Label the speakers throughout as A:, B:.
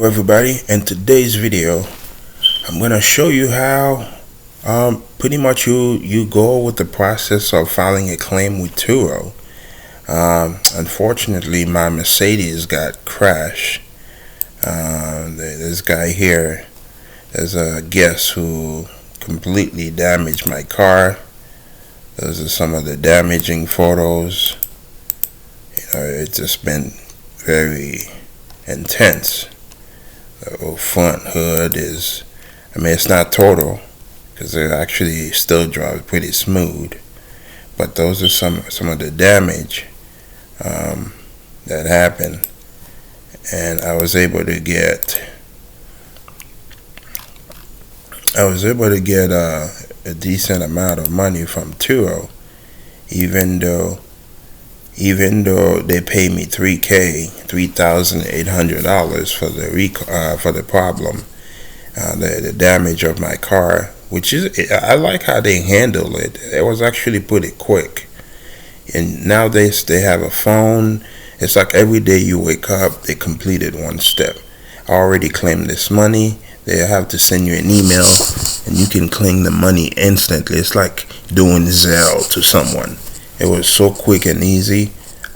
A: everybody. In today's video, I'm gonna show you how pretty much you go with the process of filing a claim with Turo. Unfortunately, my Mercedes got crashed. This guy here, there's a guest who completely damaged my car. Those are some of the damaging photos. It's just been very intense. The front hood is, it's not total because it actually still drives pretty smooth, but those are some of the damage that happened. And I was able to get a decent amount of money from Turo, even though they pay me $3,800 for the problem, the damage of my car, which is, I like how they handle it. It was actually pretty quick. And nowadays they have a phone. It's like every day you wake up, they completed one step. I already claimed this money. They have to send you an email, and you can claim the money instantly. It's like doing Zelle to someone. It was so quick and easy.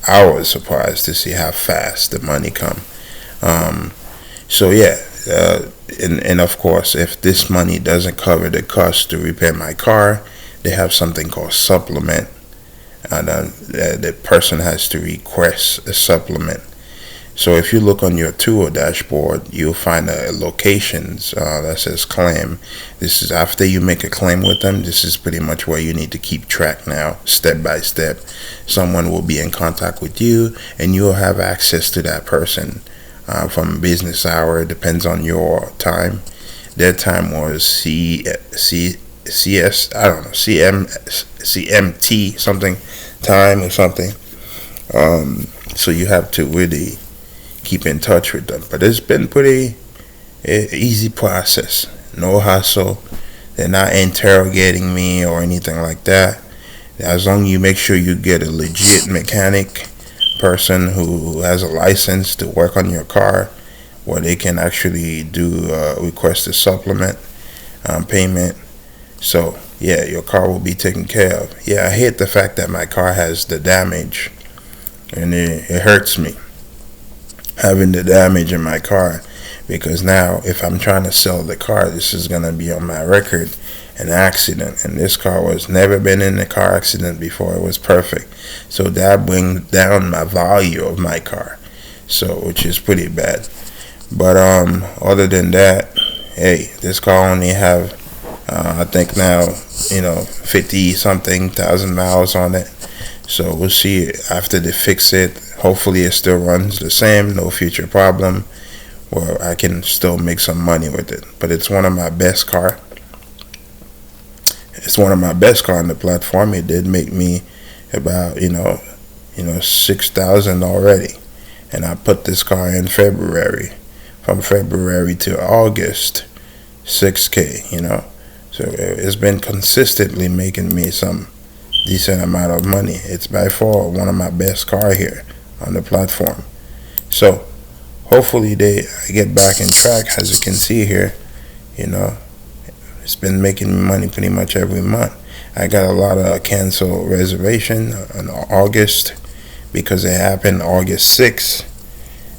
A: I was surprised to see how fast the money come. So yeah, and of course, if this money doesn't cover the cost to repair my car, they have something called supplement, and the person has to request a supplement. So if you look on your Turo dashboard, you'll find locations that says claim. This is after you make a claim with them. This is pretty much where you need to keep track now, step by step. Someone will be in contact with you, and you'll have access to that person from business hour. Depends on your time. Their time was CMT something time or something. So you have to really keep in touch with them. But it's been pretty easy process. No hassle. They're not interrogating me or anything like that. As long as you make sure you get a legit mechanic person who has a license to work on your car, where they can actually do request a supplement payment. So yeah, your car will be taken care of. Yeah, I hate the fact that my car has the damage, and it hurts me having the damage in my car, because now if I'm trying to sell the car, this is going to be on my record, an accident. And this car was never been in a car accident before. It was perfect. So that brings down my value of my car, so which is pretty bad. But other than that, hey, this car only have I think now 50 something thousand miles on it. So we'll see after they fix it. Hopefully it still runs the same, no future problem, where I can still make some money with it. But it's one of my best car. It's one of my best car on the platform. It did make me about 6,000 already, and I put this car in February. From February to August, 6K. So it's been consistently making me some decent amount of money. It's by far one of my best car here on the platform. So hopefully I get back in track. As you can see here, it's been making me money pretty much every month. I got a lot of cancel reservation in August because it happened August 6th.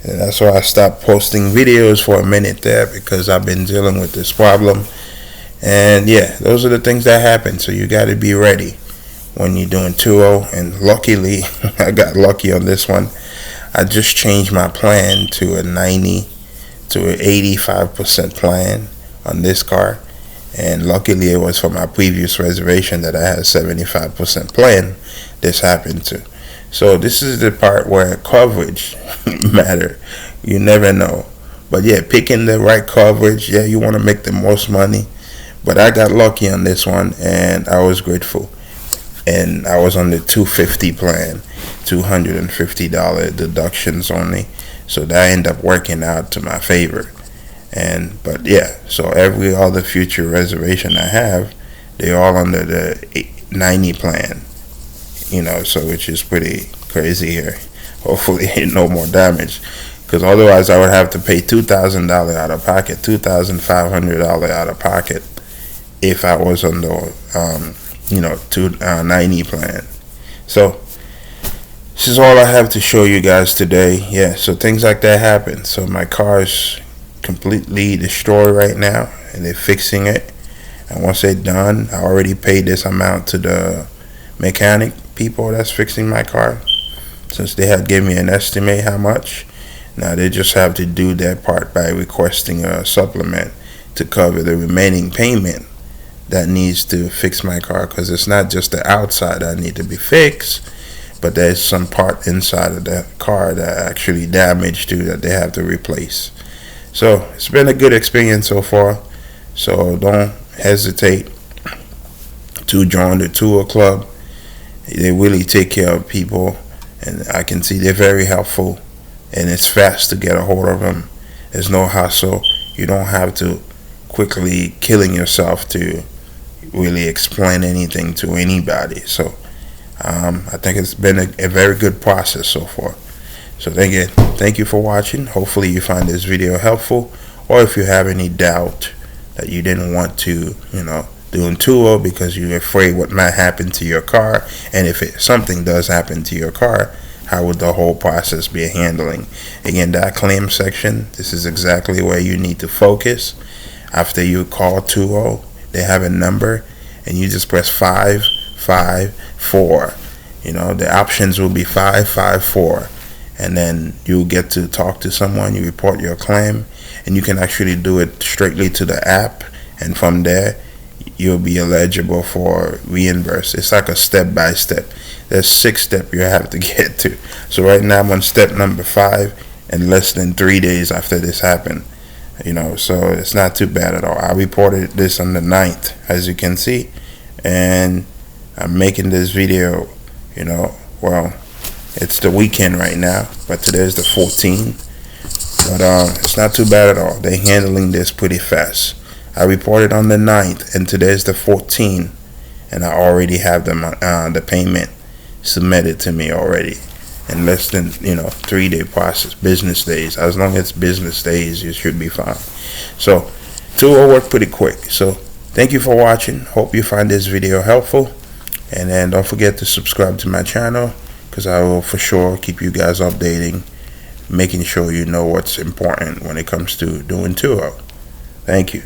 A: And that's why I stopped posting videos for a minute there, because I've been dealing with this problem. And yeah, those are the things that happen. So you got to be ready when you're doing Turo. And luckily, I got lucky on this one. I just changed my plan to an 85% plan on this car. And luckily, it was for my previous reservation that I had a 75% plan. This happened to. So this is the part where coverage matter. You never know. But yeah, picking the right coverage. Yeah, you want to make the most money. But I got lucky on this one, and I was grateful. And I was on the $250 plan, $250 deductions only. So that ended up working out to my favor. But yeah, so every other future reservation I have, they're all under the 90 plan. So which is pretty crazy here. Hopefully no more damage, because otherwise I would have to pay $2,000 out of pocket, $2,500 out of pocket if I was on the 290 plan. So this is all I have to show you guys today. Yeah, so things like that happen. So my car is completely destroyed right now, and they're fixing it. And once they're done, I already paid this amount to the mechanic people that's fixing my car, since they had given me an estimate how much. Now they just have to do their part by requesting a supplement to cover the remaining payment that needs to fix my car, because it's not just the outside that need to be fixed, but there's some part inside of the car that actually damaged too that they have to replace. So it's been a good experience so far. So don't hesitate to join the Turo club. They really take care of people, and I can see they're very helpful, and it's fast to get a hold of them. There's no hassle. You don't have to quickly killing yourself to really explain anything to anybody. So I think it's been a very good process so far. So again, thank you for watching. Hopefully you find this video helpful, or if you have any doubt that you didn't want to do in Turo because you're afraid what might happen to your car, and if something does happen to your car, how would the whole process be handling? Again, that claim section, this is exactly where you need to focus. After you call Turo, they have a number, and you just press 554. The options will be 554, and then you'll get to talk to someone. You report your claim, and you can actually do it straightly to the app, and from there you'll be eligible for reimburse. It's like a step-by-step. There's 6 steps you have to get to. So right now I'm on step number 5, and less than 3 days after this happened. So it's not too bad at all. I reported this on the 9th, as you can see, and I'm making this video, well, it's the weekend right now, but today's the 14th. But it's not too bad at all. They're handling this pretty fast. I reported on the 9th, and today's the 14th, and I already have the payment submitted to me already. In less than 3-day process, business days. As long as it's business days, you should be fine. So Turo work pretty quick. So thank you for watching. Hope you find this video helpful, and then don't forget to subscribe to my channel, because I will for sure keep you guys updating, making sure you know what's important when it comes to doing Turo. Thank you.